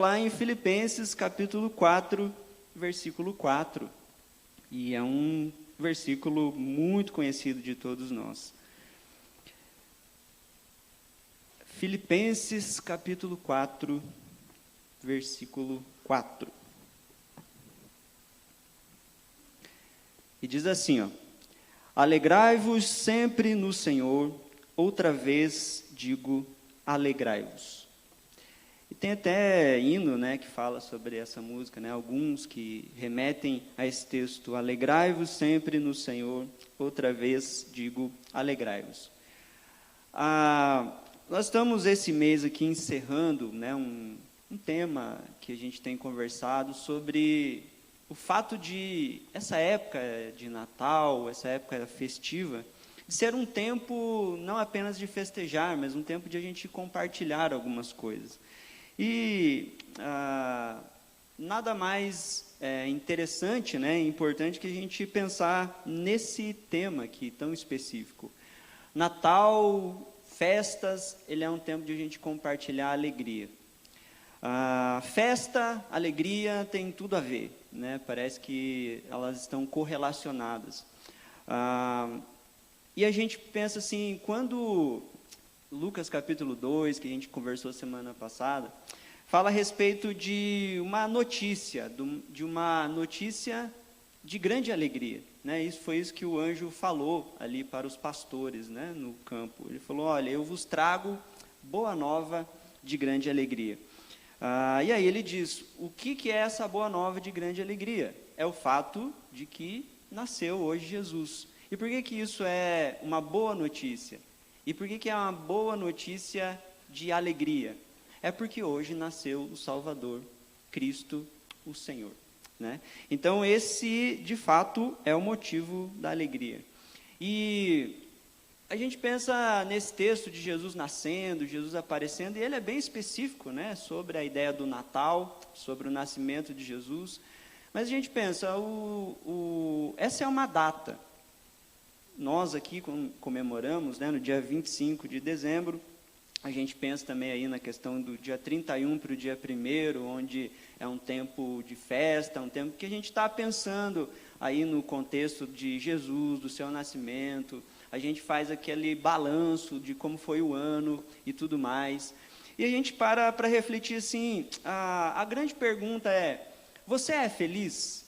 Lá em Filipenses, capítulo 4, versículo 4. E é um versículo muito conhecido de todos nós. Filipenses, capítulo 4, versículo 4. E diz assim, ó: Alegrai-vos sempre no Senhor, outra vez digo, alegrai-vos. E tem até hino, né, que fala sobre essa música, né, alguns que remetem a esse texto: alegrai-vos sempre no Senhor, outra vez digo, alegrai-vos. Nós estamos esse mês aqui encerrando, né, um tema que a gente tem conversado sobre o fato de essa época de Natal, essa época festiva, de ser um tempo não apenas de festejar, mas um tempo de a gente compartilhar algumas coisas. E nada mais interessante, né, importante que a gente pensar nesse tema aqui tão específico. Natal, festas, ele é um tempo de a gente compartilhar alegria. Festa, alegria tem tudo a ver, né? Parece que elas estão correlacionadas. E a gente pensa assim, quando Lucas capítulo 2, que a gente conversou semana passada, fala a respeito de uma notícia, de grande alegria, né? Isso foi isso que o anjo falou ali para os pastores, né, no campo. Ele falou: olha, eu vos trago boa nova de grande alegria. E aí ele diz: o que é essa boa nova de grande alegria? É o fato de que nasceu hoje Jesus. E por que isso é uma boa notícia? E por que é uma boa notícia de alegria? É porque hoje nasceu o Salvador, Cristo, o Senhor, né? Então esse, de fato, é o motivo da alegria. E a gente pensa nesse texto de Jesus nascendo, Jesus aparecendo, e ele é bem específico, né, sobre a ideia do Natal, sobre o nascimento de Jesus. Mas a gente pensa, essa é uma data. Nós aqui comemoramos, né, no dia 25 de dezembro, a gente pensa também aí na questão do dia 31 para o dia 1º, onde é um tempo de festa, um tempo que a gente está pensando aí no contexto de Jesus, do seu nascimento. A gente faz aquele balanço de como foi o ano e tudo mais. E a gente para refletir assim, a grande pergunta é: você é feliz?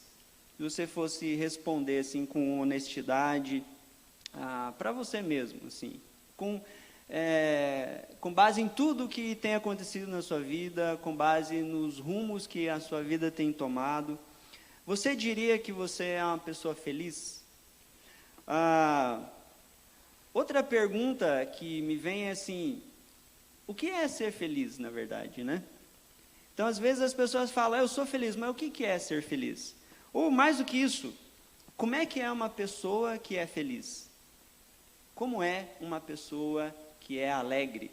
Se você fosse responder assim com honestidade, para você mesmo, assim, com base em tudo que tem acontecido na sua vida, com base nos rumos que a sua vida tem tomado, você diria que você é uma pessoa feliz? Outra pergunta que me vem é assim: o que é ser feliz, na verdade, né? Então, às vezes as pessoas falam: eu sou feliz, mas o que é ser feliz? Ou, mais do que isso, como é que é uma pessoa que é feliz? Como é uma pessoa que é alegre?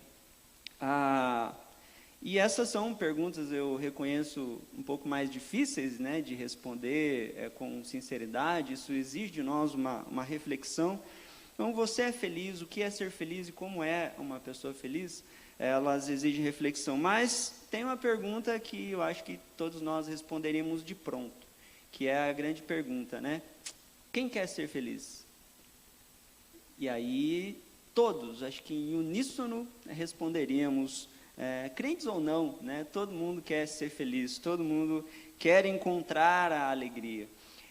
E essas são perguntas, eu reconheço, um pouco mais difíceis, né, de responder com sinceridade. Isso exige de nós uma reflexão. Então, você é feliz? O que é ser feliz e como é uma pessoa feliz? Elas exigem reflexão. Mas tem uma pergunta que eu acho que todos nós responderíamos de pronto, que é a grande pergunta, né? Quem quer ser feliz? E aí, todos, acho que em uníssono, responderíamos, crentes ou não, né? Todo mundo quer ser feliz, todo mundo quer encontrar a alegria.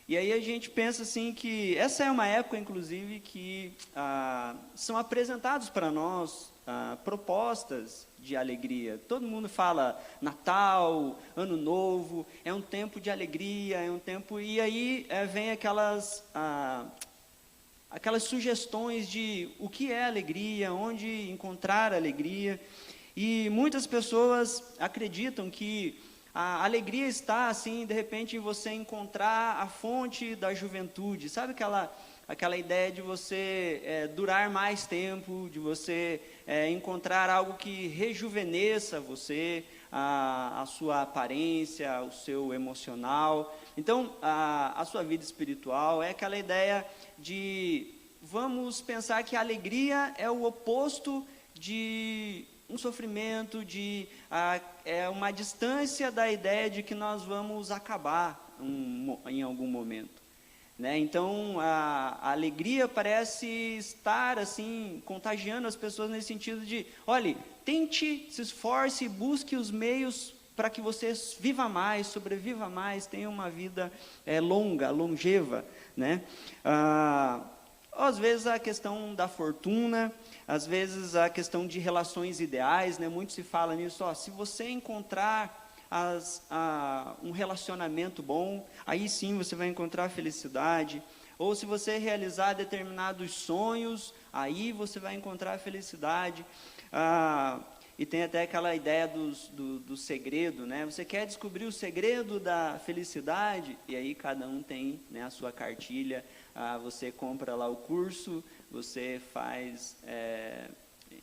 E aí a gente pensa assim que essa é uma época, inclusive, que são apresentados para nós propostas de alegria. Todo mundo fala Natal, Ano Novo, é um tempo de alegria, é um tempo... E aí vem aquelas sugestões de o que é alegria, onde encontrar alegria. E muitas pessoas acreditam que a alegria está, assim, de repente, em você encontrar a fonte da juventude. Sabe aquela ideia de você durar mais tempo, de você encontrar algo que rejuvenesça você, a sua aparência, o seu emocional. Então, a sua vida espiritual é aquela ideia de, vamos pensar que a alegria é o oposto de um sofrimento, uma distância da ideia de que nós vamos acabar em algum momento, né? Então, a alegria parece estar, assim, contagiando as pessoas nesse sentido de, olhe, tente, se esforce, busque os meios para que você viva mais, sobreviva mais, tenha uma vida longa, longeva, né? Às vezes a questão da fortuna, às vezes a questão de relações ideais, né? Muito se fala nisso, se você encontrar um relacionamento bom, aí sim você vai encontrar a felicidade, ou se você realizar determinados sonhos, aí você vai encontrar a felicidade. E tem até aquela ideia do segredo, né? Você quer descobrir o segredo da felicidade? E aí cada um tem, né, a sua cartilha. Você compra lá o curso, você faz,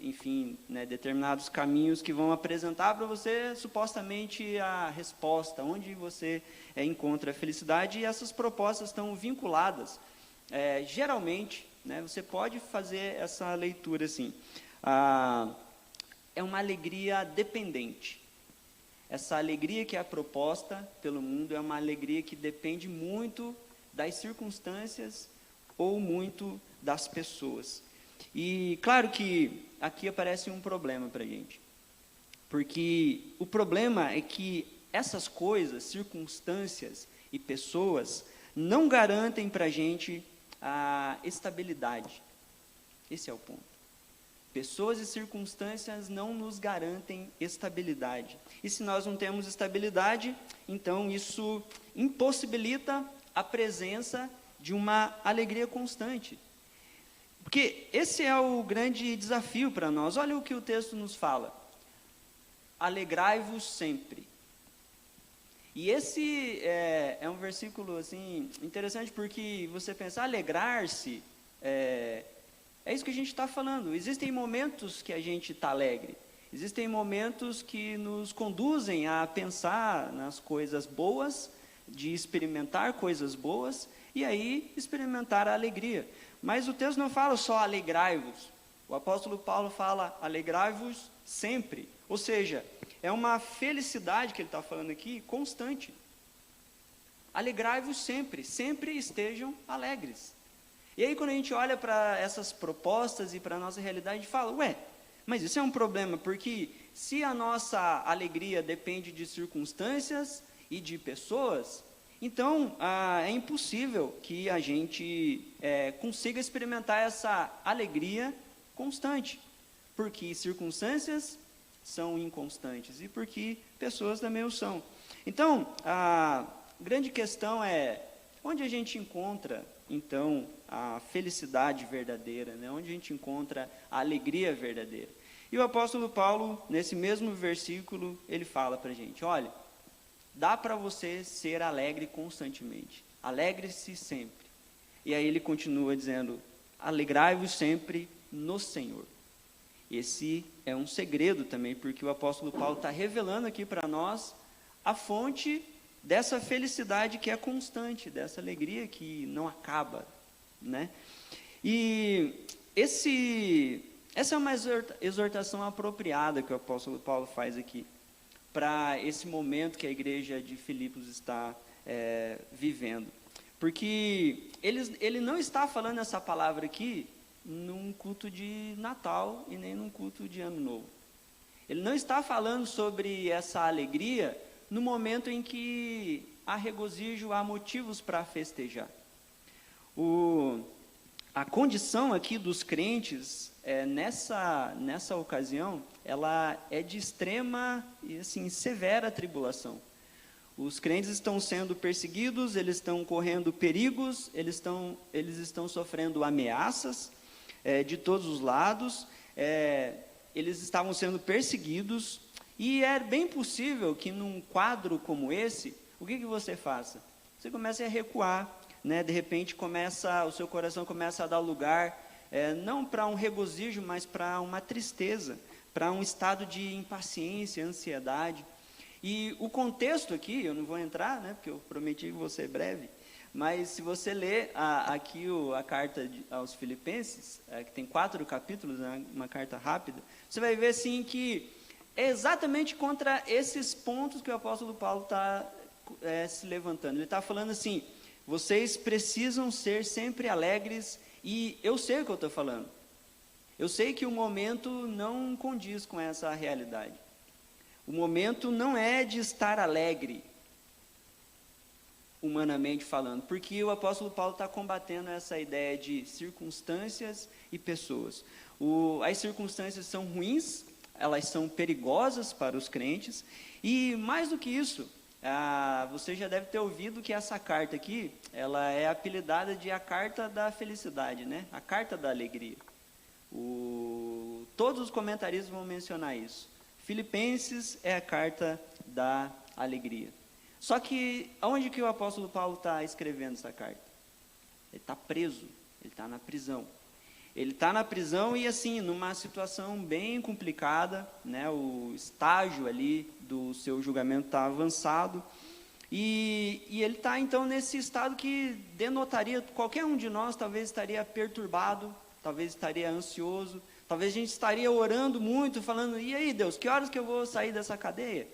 enfim, né, determinados caminhos que vão apresentar para você, supostamente, a resposta, onde você encontra a felicidade. E essas propostas estão vinculadas, geralmente, né, você pode fazer essa leitura assim, é uma alegria dependente. Essa alegria que é proposta pelo mundo é uma alegria que depende muito das circunstâncias ou muito das pessoas. E claro que aqui aparece um problema para a gente, porque o problema é que essas coisas, circunstâncias e pessoas não garantem para a gente a estabilidade. Esse é o ponto. Pessoas e circunstâncias não nos garantem estabilidade. E se nós não temos estabilidade, então isso impossibilita a presença de uma alegria constante. Porque esse é o grande desafio para nós. Olha o que o texto nos fala. Alegrai-vos sempre. E esse é um versículo assim, interessante, porque você pensa, alegrar-se, é isso que a gente está falando. Existem momentos que a gente está alegre. Existem momentos que nos conduzem a pensar nas coisas boas, de experimentar coisas boas, e aí experimentar a alegria. Mas o texto não fala só alegrai-vos. O apóstolo Paulo fala alegrai-vos sempre. Ou seja, é uma felicidade que ele está falando aqui, constante. Alegrai-vos sempre, sempre estejam alegres. E aí quando a gente olha para essas propostas e para a nossa realidade, a gente fala, mas isso é um problema, porque se a nossa alegria depende de circunstâncias e de pessoas, então é impossível que a gente consiga experimentar essa alegria constante, porque circunstâncias são inconstantes e porque pessoas também o são. Então, a grande questão é, onde a gente encontra, então, a felicidade verdadeira, né? Onde a gente encontra a alegria verdadeira? E o apóstolo Paulo, nesse mesmo versículo, ele fala para a gente, olha, dá para você ser alegre constantemente, alegre-se sempre. E aí ele continua dizendo, alegrai-vos sempre no Senhor. Esse é um segredo também, porque o apóstolo Paulo está revelando aqui para nós a fonte dessa felicidade que é constante, dessa alegria que não acaba, né? E essa é uma exortação apropriada que o apóstolo Paulo faz aqui, para esse momento que a igreja de Filipos está vivendo. Porque ele não está falando essa palavra aqui num culto de Natal e nem num culto de Ano Novo. Ele não está falando sobre essa alegria no momento em que há regozijo, há motivos para festejar. A condição aqui dos crentes, nessa ocasião, ela é de extrema e assim, severa tribulação. Os crentes estão sendo perseguidos, eles estão correndo perigos, eles estão sofrendo ameaças de todos os lados, eles estavam sendo perseguidos, e é bem possível que num quadro como esse, o que você faça? Você começa a recuar, né? De repente o seu coração começa a dar lugar, não para um regozijo, mas para uma tristeza, para um estado de impaciência, ansiedade. E o contexto aqui, eu não vou entrar, né, porque eu prometi que vou ser breve, Mas se você ler aqui a carta aos Filipenses, que tem 4 capítulos, né, uma carta rápida, você vai ver assim que é exatamente contra esses pontos que o apóstolo Paulo está se levantando. Ele está falando assim, vocês precisam ser sempre alegres, e eu sei o que eu estou falando. Eu sei que o momento não condiz com essa realidade. O momento não é de estar alegre, humanamente falando, porque o apóstolo Paulo está combatendo essa ideia de circunstâncias e pessoas. As circunstâncias são ruins, elas são perigosas para os crentes, e mais do que isso, você já deve ter ouvido que essa carta aqui, ela é apelidada de a carta da felicidade, né? A carta da alegria. Todos os comentaristas vão mencionar isso. Filipenses é a carta da alegria. Só que, aonde que o apóstolo Paulo está escrevendo essa carta? Ele está preso, ele está na prisão. Ele está na prisão e, assim, numa situação bem complicada, né? O estágio ali do seu julgamento está avançado. E ele está, então, nesse estado que denotaria, qualquer um de nós talvez estaria perturbado, talvez estaria ansioso, talvez a gente estaria orando muito, falando, e aí, Deus, que horas que eu vou sair dessa cadeia?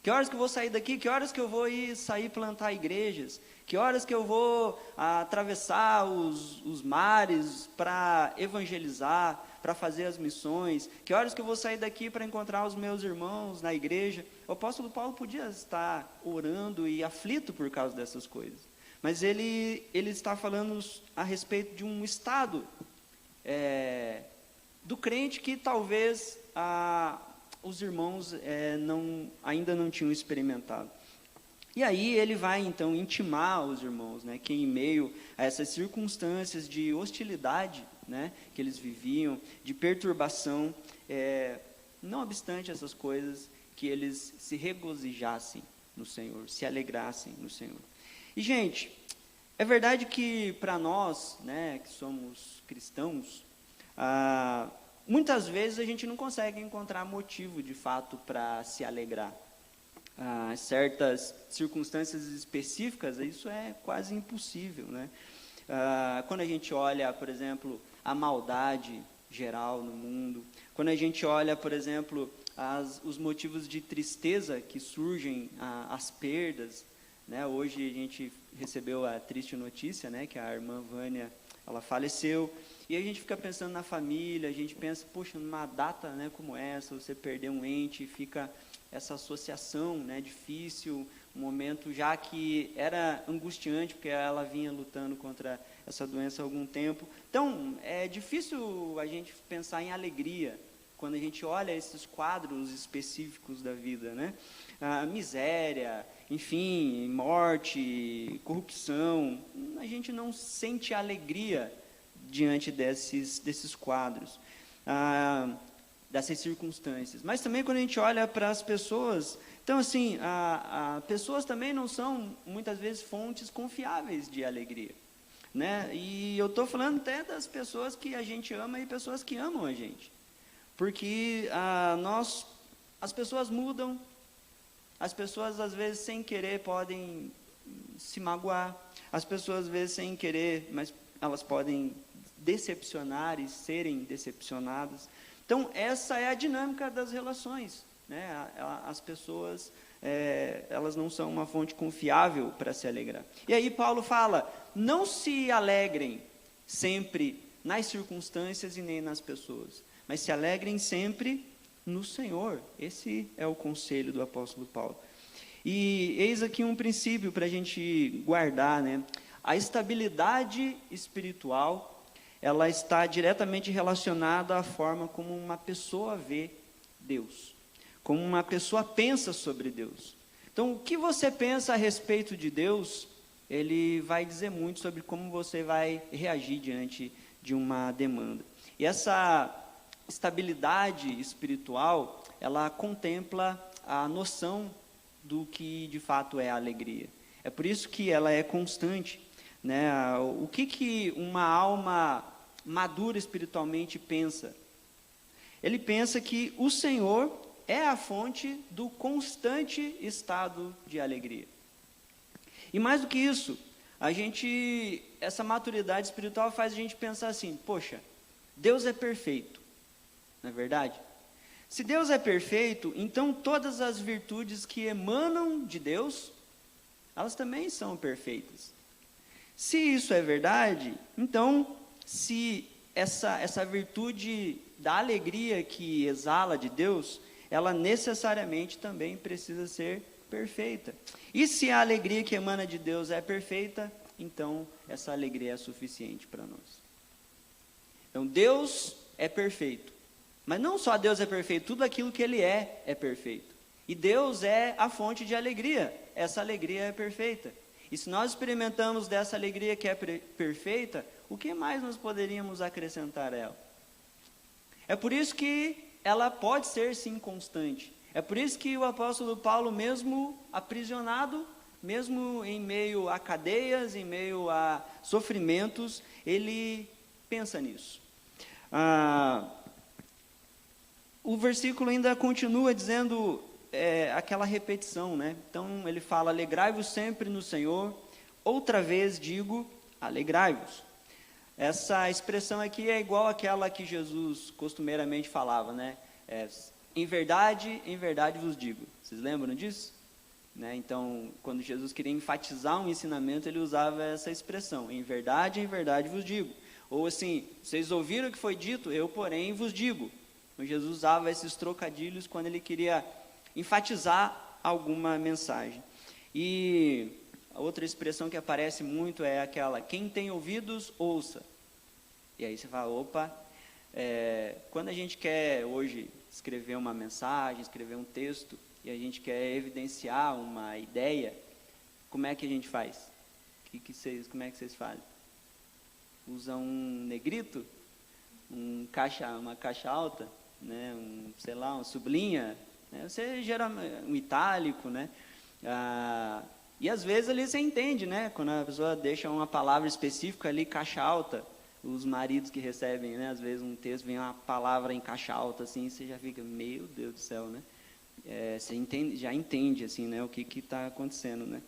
Que horas que eu vou sair daqui? Que horas que eu vou sair plantar igrejas? Que horas que eu vou atravessar os mares para evangelizar, para fazer as missões? Que horas que eu vou sair daqui para encontrar os meus irmãos na igreja? O apóstolo Paulo podia estar orando e aflito por causa dessas coisas. Mas ele está falando a respeito de um estado do crente que talvez os irmãos ainda não tinham experimentado. E aí ele vai então intimar os irmãos, né, que em meio a essas circunstâncias de hostilidade, né, que eles viviam, de perturbação, não obstante essas coisas, que eles se regozijassem no Senhor, se alegrassem no Senhor. E gente, é verdade que para nós, né, que somos cristãos, muitas vezes a gente não consegue encontrar motivo de fato para se alegrar. Certas circunstâncias específicas, isso é quase impossível, né? Quando a gente olha, por exemplo, a maldade geral no mundo, quando a gente olha, por exemplo, os motivos de tristeza que surgem, as perdas, né? Hoje a gente recebeu a triste notícia, né, que a irmã Vânia, ela faleceu, e a gente fica pensando na família, a gente pensa, poxa, numa data, né, como essa, você perder um ente, fica essa associação, né, difícil, um momento já que era angustiante, porque ela vinha lutando contra essa doença há algum tempo. Então, é difícil a gente pensar em alegria, quando a gente olha esses quadros específicos da vida, né? Miséria, enfim, morte, corrupção, a gente não sente alegria diante desses quadros, dessas circunstâncias. Mas também quando a gente olha para as pessoas, então assim, pessoas também não são muitas vezes fontes confiáveis de alegria, né? E eu estou falando até das pessoas que a gente ama e pessoas que amam a gente, porque as pessoas mudam, as pessoas às vezes sem querer podem se magoar, as pessoas às vezes sem querer, mas elas podem decepcionar e serem decepcionadas. Então essa é a dinâmica das relações, né? As pessoas, elas não são uma fonte confiável para se alegrar. E aí Paulo fala, não se alegrem sempre nas circunstâncias e nem nas pessoas, mas se alegrem sempre no Senhor. Esse é o conselho do apóstolo Paulo. E eis aqui um princípio para a gente guardar, né? A estabilidade espiritual, ela está diretamente relacionada à forma como uma pessoa vê Deus, como uma pessoa pensa sobre Deus. Então, o que você pensa a respeito de Deus, ele vai dizer muito sobre como você vai reagir diante de uma demanda. E essa estabilidade espiritual, ela contempla a noção do que de fato é a alegria. É por isso que ela é constante, né? O que uma alma madura espiritualmente pensa? Ele pensa que o Senhor é a fonte do constante estado de alegria. E mais do que isso, essa maturidade espiritual faz a gente pensar assim, poxa, Deus é perfeito, não é verdade? Se Deus é perfeito, então todas as virtudes que emanam de Deus, elas também são perfeitas. Se isso é verdade, então, se essa virtude da alegria que exala de Deus, ela necessariamente também precisa ser perfeita. E se a alegria que emana de Deus é perfeita, então essa alegria é suficiente para nós. Então Deus é perfeito, mas não só Deus é perfeito, tudo aquilo que Ele é perfeito. E Deus é a fonte de alegria, essa alegria é perfeita. E se nós experimentamos dessa alegria que é perfeita, o que mais nós poderíamos acrescentar a ela? É por isso que ela pode ser sim constante. É por isso que o apóstolo Paulo, mesmo aprisionado, mesmo em meio a cadeias, em meio a sofrimentos, ele pensa nisso. O versículo ainda continua dizendo aquela repetição, né? Então ele fala, alegrai-vos sempre no Senhor, outra vez digo, alegrai-vos. Essa expressão aqui é igual àquela que Jesus costumeiramente falava, né? Em verdade vos digo. Vocês lembram disso? Né? Então, quando Jesus queria enfatizar um ensinamento, ele usava essa expressão, em verdade vos digo. Ou assim, vocês ouviram o que foi dito, eu, porém, vos digo. Então, Jesus usava esses trocadilhos quando ele queria enfatizar alguma mensagem. E a outra expressão que aparece muito é aquela, quem tem ouvidos, ouça. E aí você fala, opa, quando a gente quer hoje escrever uma mensagem, escrever um texto, e a gente quer evidenciar uma ideia, como é que a gente faz? Como é que vocês fazem? Usam um negrito? Uma caixa alta? Né? Uma sublinha? Né? Você gera um itálico, né? E às vezes ali você entende, né? Quando a pessoa deixa uma palavra específica ali, caixa alta, os maridos que recebem, né? Às vezes um texto vem uma palavra em caixa alta, assim, você já fica, meu Deus do céu, né? Você já entende, assim, né? O que está acontecendo, né?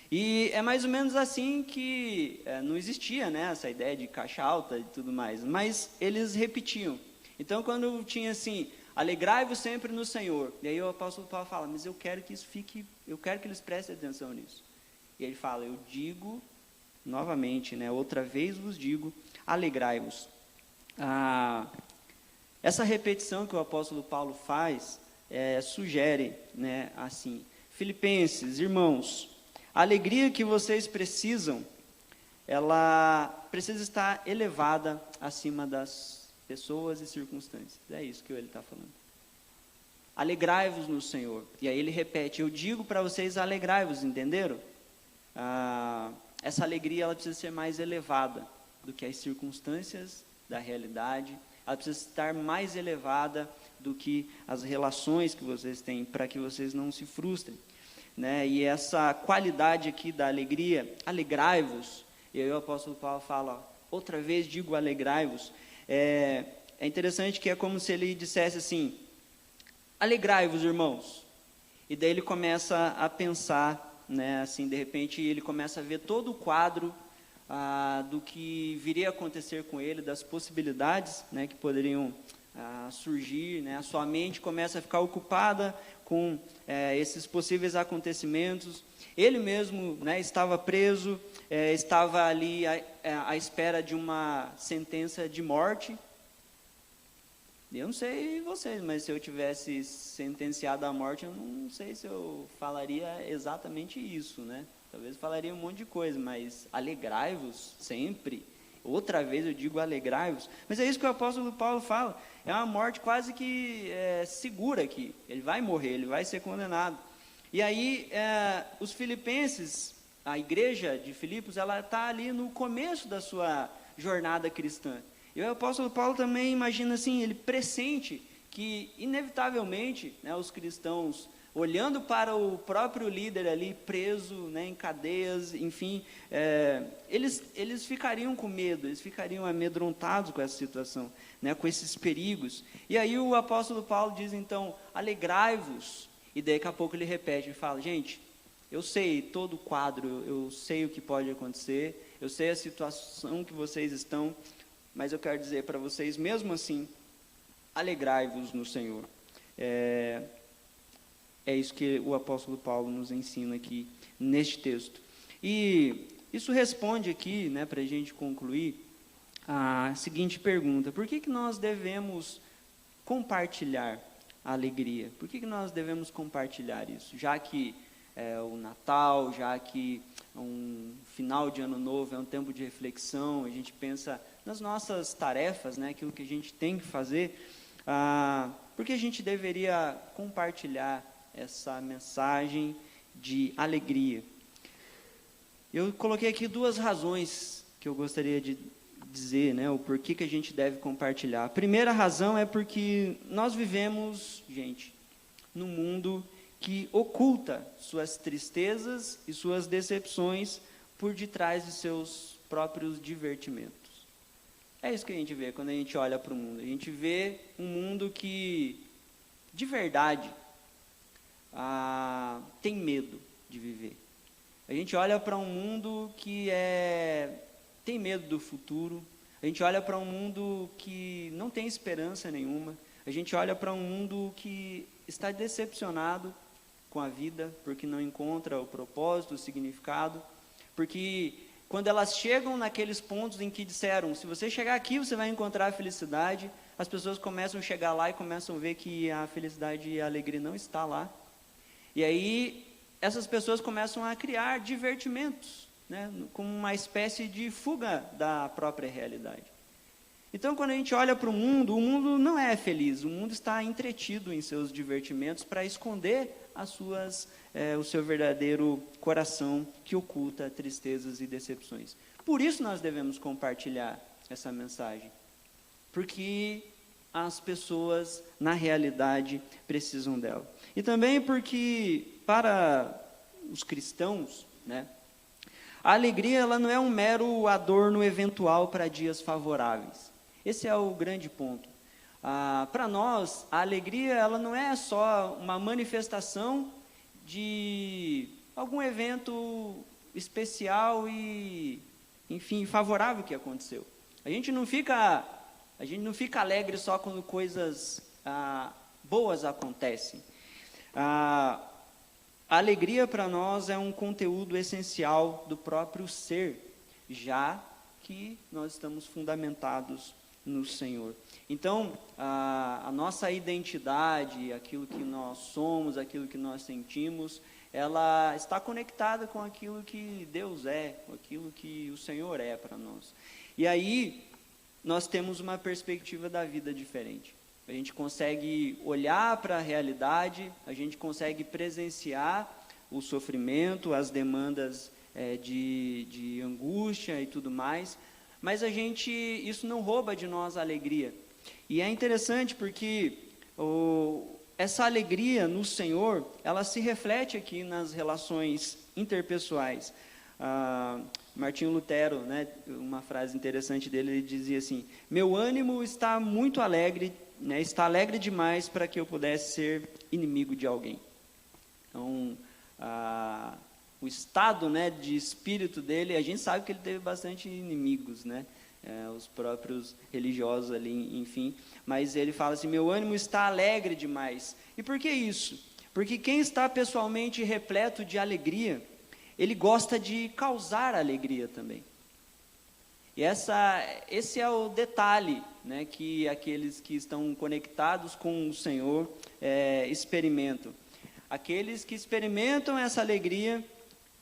E é mais ou menos assim que não existia, né? Essa ideia de caixa alta e tudo mais, mas eles repetiam. Então, quando tinha assim, alegrai-vos sempre no Senhor, e aí o apóstolo Paulo fala, mas eu quero que isso fique, eu quero que eles prestem atenção nisso. E ele fala, eu digo novamente, né? Outra vez vos digo, alegrai-vos. Essa repetição que o apóstolo Paulo faz sugere, né, assim, Filipenses, irmãos, a alegria que vocês precisam, ela precisa estar elevada acima das pessoas e circunstâncias. É isso que ele está falando. Alegrai-vos no Senhor. E aí ele repete, eu digo para vocês, alegrai-vos, entenderam? Essa alegria ela precisa ser mais elevada do que as circunstâncias da realidade, ela precisa estar mais elevada do que as relações que vocês têm, para que vocês não se frustrem, né? E essa qualidade aqui da alegria, alegrai-vos, e aí o apóstolo Paulo fala, outra vez digo alegrai-vos, é interessante que é como se ele dissesse assim, alegrai-vos, irmãos, e daí ele começa a pensar, né, assim, de repente ele começa a ver todo o quadro do que viria a acontecer com ele, das possibilidades, né, que poderiam surgir, né, a sua mente começa a ficar ocupada com esses possíveis acontecimentos. Ele mesmo, né, estava preso, estava ali à espera de uma sentença de morte. Eu não sei vocês, mas se eu tivesse sentenciado à morte, eu não sei se eu falaria exatamente isso, né? Talvez falaria um monte de coisa, mas alegrai-vos sempre. Outra vez eu digo alegrai-vos. Mas é isso que o apóstolo Paulo fala. É uma morte quase que segura aqui. Ele vai morrer, ele vai ser condenado. E aí, os filipenses, a igreja de Filipos, ela está ali no começo da sua jornada cristã. E o apóstolo Paulo também imagina assim, ele pressente que, inevitavelmente, né, os cristãos, olhando para o próprio líder ali, preso, né, em cadeias, enfim, eles ficariam com medo, eles ficariam amedrontados com essa situação, né, com esses perigos. E aí o apóstolo Paulo diz, então, alegrai-vos, e daqui a pouco ele repete, e fala, gente, Eu sei todo o quadro, eu sei o que pode acontecer, eu sei a situação que vocês estão, mas eu quero dizer para vocês, mesmo assim, alegrai-vos no Senhor. É isso que o apóstolo Paulo nos ensina aqui neste texto. E isso responde aqui, né, para a gente concluir, a seguinte pergunta: por que nós devemos compartilhar a alegria? Por que nós devemos compartilhar isso? Já que é o Natal, já que um final de ano novo é um tempo de reflexão, a gente pensa nas nossas tarefas, né, aquilo que a gente tem que fazer, por que a gente deveria compartilhar essa mensagem de alegria? Eu coloquei aqui 2 razões que eu gostaria de dizer, né, o porquê que a gente deve compartilhar. A primeira razão é porque nós vivemos, gente, num mundo que oculta suas tristezas e suas decepções por detrás de seus próprios divertimentos. É isso que a gente vê quando a gente olha para o mundo. A gente vê um mundo que, de verdade, tem medo de viver. A gente olha para um mundo que tem medo do futuro. A gente olha para um mundo que não tem esperança nenhuma. A gente olha para um mundo que está decepcionado com a vida, porque não encontra o propósito, o significado. Porque quando elas chegam naqueles pontos em que disseram, se você chegar aqui, você vai encontrar a felicidade, as pessoas começam a chegar lá e começam a ver que a felicidade e a alegria não está lá. E aí, essas pessoas começam a criar divertimentos, né, como uma espécie de fuga da própria realidade. Então, quando a gente olha para o mundo não é feliz, o mundo está entretido em seus divertimentos para esconder o seu verdadeiro coração que oculta tristezas e decepções. Por isso nós devemos compartilhar essa mensagem, porque as pessoas, na realidade, precisam dela. E também porque, para os cristãos, né, a alegria ela não é um mero adorno eventual para dias favoráveis. Esse é o grande ponto. Para nós, a alegria ela não é só uma manifestação de algum evento especial e, enfim, favorável que aconteceu. A gente não fica alegre só quando coisas boas acontecem. A alegria para nós é um conteúdo essencial do próprio ser, já que nós estamos fundamentados no Senhor. Então, a nossa identidade, aquilo que nós somos, aquilo que nós sentimos, ela está conectada com aquilo que Deus é, com aquilo que o Senhor é para nós. E aí, nós temos uma perspectiva da vida diferente. A gente consegue olhar para a realidade, a gente consegue presenciar o sofrimento, as demandas de angústia e tudo mais, mas isso não rouba de nós a alegria. E é interessante porque essa alegria no Senhor, ela se reflete aqui nas relações interpessoais. Martinho Lutero, né, uma frase interessante dele, ele dizia assim: meu ânimo está muito alegre, né, está alegre demais para que eu pudesse ser inimigo de alguém. Então, o estado, né, de espírito dele, a gente sabe que ele teve bastante inimigos, né, os próprios religiosos ali, enfim, mas ele fala assim: meu ânimo está alegre demais. E por que isso? Porque quem está pessoalmente repleto de alegria, ele gosta de causar alegria também. E esse é o detalhe, né, que aqueles que estão conectados com o Senhor experimentam. Aqueles que experimentam essa alegria,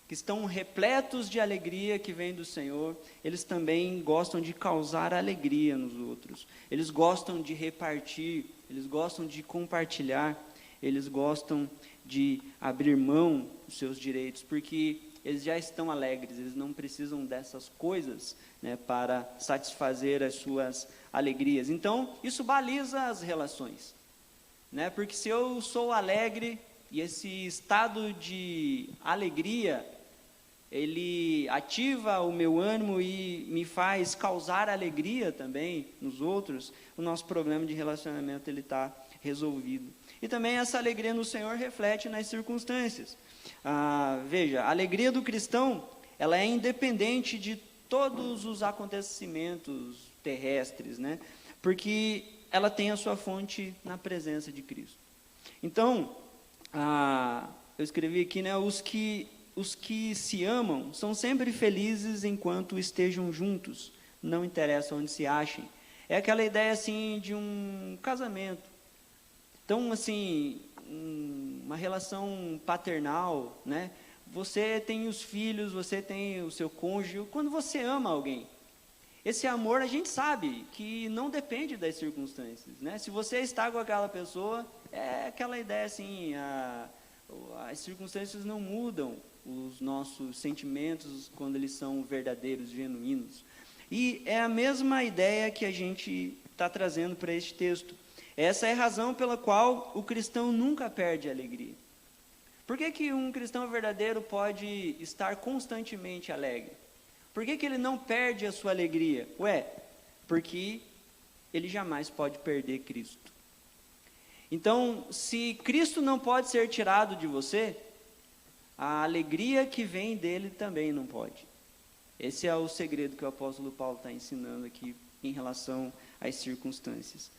que estão repletos de alegria que vem do Senhor, eles também gostam de causar alegria nos outros. Eles gostam de repartir, eles gostam de compartilhar, eles gostam de abrir mão dos seus direitos, porque eles já estão alegres, eles não precisam dessas coisas, né, para satisfazer as suas alegrias. Então, isso baliza as relações, né, porque se eu sou alegre, e esse estado de alegria, ele ativa o meu ânimo e me faz causar alegria também nos outros, o nosso problema de relacionamento está resolvido. E também essa alegria no Senhor reflete nas circunstâncias. Veja, a alegria do cristão, ela é independente de todos os acontecimentos terrestres, né? Porque ela tem a sua fonte na presença de Cristo. Então, eu escrevi aqui, né, os que se amam são sempre felizes enquanto estejam juntos, não interessa onde se achem. É aquela ideia, assim, de um casamento. Então, assim, uma relação paternal, né? Você tem os filhos, você tem o seu cônjuge, quando você ama alguém. Esse amor, a gente sabe que não depende das circunstâncias, né? Se você está com aquela pessoa, é aquela ideia assim, as circunstâncias não mudam os nossos sentimentos quando eles são verdadeiros, genuínos. E é a mesma ideia que a gente está trazendo para este texto. Essa é a razão pela qual o cristão nunca perde a alegria. Por que um cristão verdadeiro pode estar constantemente alegre? Por que ele não perde a sua alegria? Porque ele jamais pode perder Cristo. Então, se Cristo não pode ser tirado de você, a alegria que vem dele também não pode. Esse é o segredo que o apóstolo Paulo está ensinando aqui em relação às circunstâncias.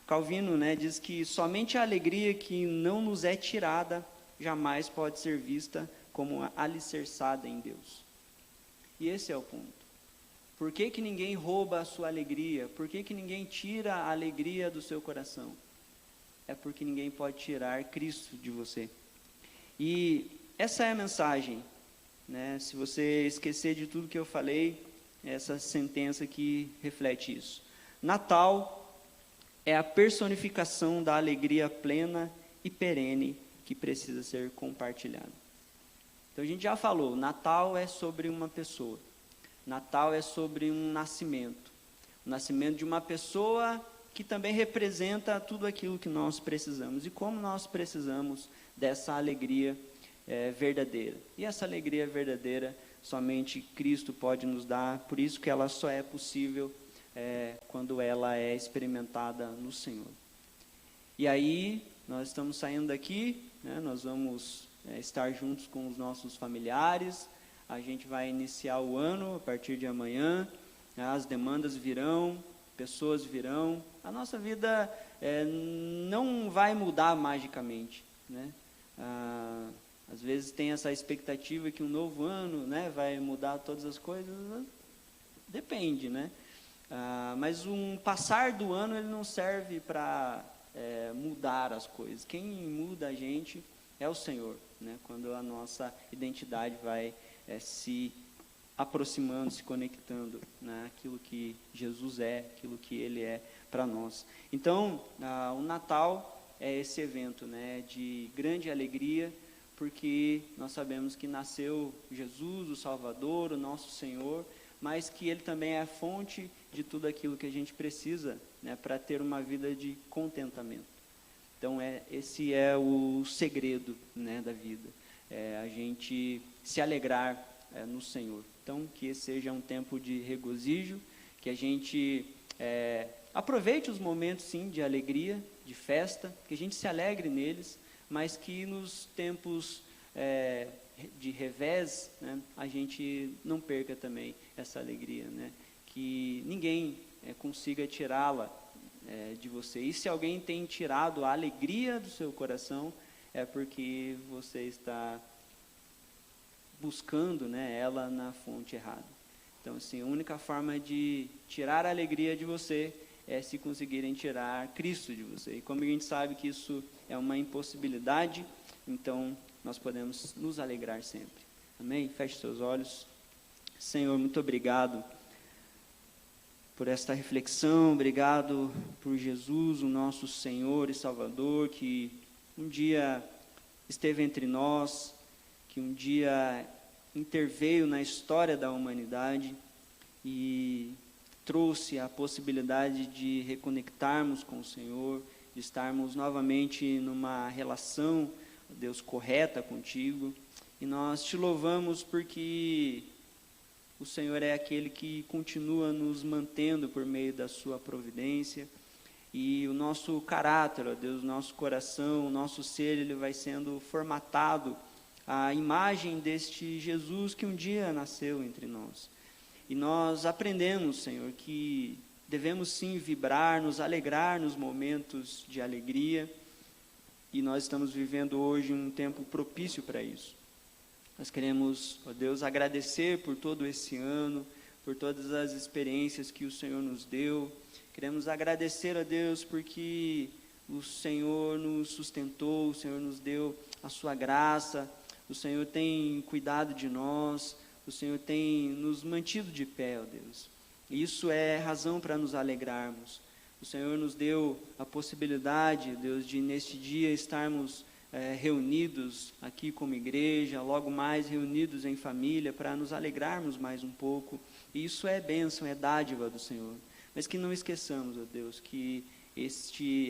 Calvino, né, diz que somente a alegria que não nos é tirada jamais pode ser vista como alicerçada em Deus. E esse é o ponto. Por que ninguém rouba a sua alegria? Por que ninguém tira a alegria do seu coração? É porque ninguém pode tirar Cristo de você. E essa é a mensagem, né? Se você esquecer de tudo que eu falei, essa sentença que reflete isso. Natal é a personificação da alegria plena e perene que precisa ser compartilhada. Então a gente já falou, Natal é sobre uma pessoa. Natal é sobre um nascimento. O nascimento de uma pessoa que também representa tudo aquilo que nós precisamos. E como nós precisamos dessa alegria verdadeira. E essa alegria verdadeira somente Cristo pode nos dar. Por isso que ela só é possível quando ela é experimentada no Senhor. E aí, nós estamos saindo daqui, né, nós vamos estar juntos com os nossos familiares, a gente vai iniciar o ano a partir de amanhã, as demandas virão, pessoas virão, a nossa vida não vai mudar magicamente, né? Às vezes tem essa expectativa que um novo ano, né, vai mudar todas as coisas, depende, né? Mas um passar do ano ele não serve para mudar as coisas. Quem muda a gente é o Senhor, né? Quando a nossa identidade vai se aproximando, se conectando, né? Aquilo que Jesus é, aquilo que Ele é para nós. Então, o Natal é esse evento, né, de grande alegria, porque nós sabemos que nasceu Jesus, o Salvador, o nosso Senhor, mas que Ele também é a fonte de tudo aquilo que a gente precisa, né, para ter uma vida de contentamento. Então, esse é o segredo, né, da vida, a gente se alegrar no Senhor. Então, que esse seja um tempo de regozijo, que a gente aproveite os momentos, sim, de alegria, de festa, que a gente se alegre neles, mas que nos tempos de revés, né, a gente não perca também essa alegria, né, que ninguém consiga tirá-la de você. E se alguém tem tirado a alegria do seu coração, é porque você está buscando, né, ela na fonte errada. Então, assim, a única forma de tirar a alegria de você é se conseguirem tirar Cristo de você. E como a gente sabe que isso é uma impossibilidade, então nós podemos nos alegrar sempre. Amém? Feche seus olhos. Senhor, muito obrigado por esta reflexão, obrigado por Jesus, o nosso Senhor e Salvador, que um dia esteve entre nós, que um dia interveio na história da humanidade e trouxe a possibilidade de reconectarmos com o Senhor, de estarmos novamente numa relação, Deus, correta contigo. E nós te louvamos porque o Senhor é aquele que continua nos mantendo por meio da sua providência. E o nosso caráter, ó Deus, o nosso coração, o nosso ser, ele vai sendo formatado a imagem deste Jesus que um dia nasceu entre nós. E nós aprendemos, Senhor, que devemos sim vibrar, nos alegrar nos momentos de alegria, e nós estamos vivendo hoje um tempo propício para isso. Nós queremos, ó Deus, agradecer por todo esse ano, por todas as experiências que o Senhor nos deu. Queremos agradecer a Deus porque o Senhor nos sustentou, o Senhor nos deu a sua graça, o Senhor tem cuidado de nós, o Senhor tem nos mantido de pé, ó Deus. E isso é razão para nos alegrarmos. O Senhor nos deu a possibilidade, Deus, de neste dia estarmos reunidos aqui como igreja, logo mais reunidos em família, para nos alegrarmos mais um pouco. E isso é bênção, é dádiva do Senhor. Mas que não esqueçamos, ó Deus, que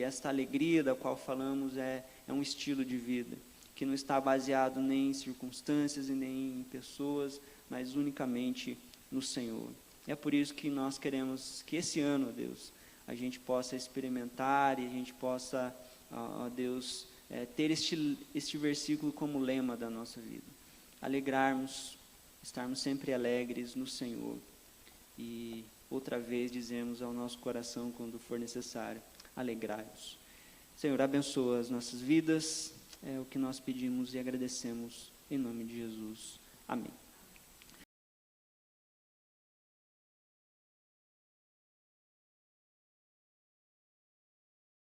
esta alegria da qual falamos é um estilo de vida, que não está baseado nem em circunstâncias e nem em pessoas, mas unicamente no Senhor. É por isso que nós queremos que esse ano, ó Deus, a gente possa experimentar e a gente possa, ó Deus, ter este versículo como lema da nossa vida. Alegrarmos, estarmos sempre alegres no Senhor. E outra vez dizemos ao nosso coração quando for necessário, alegrai-vos. Senhor, abençoa as nossas vidas, é o que nós pedimos e agradecemos em nome de Jesus. Amém.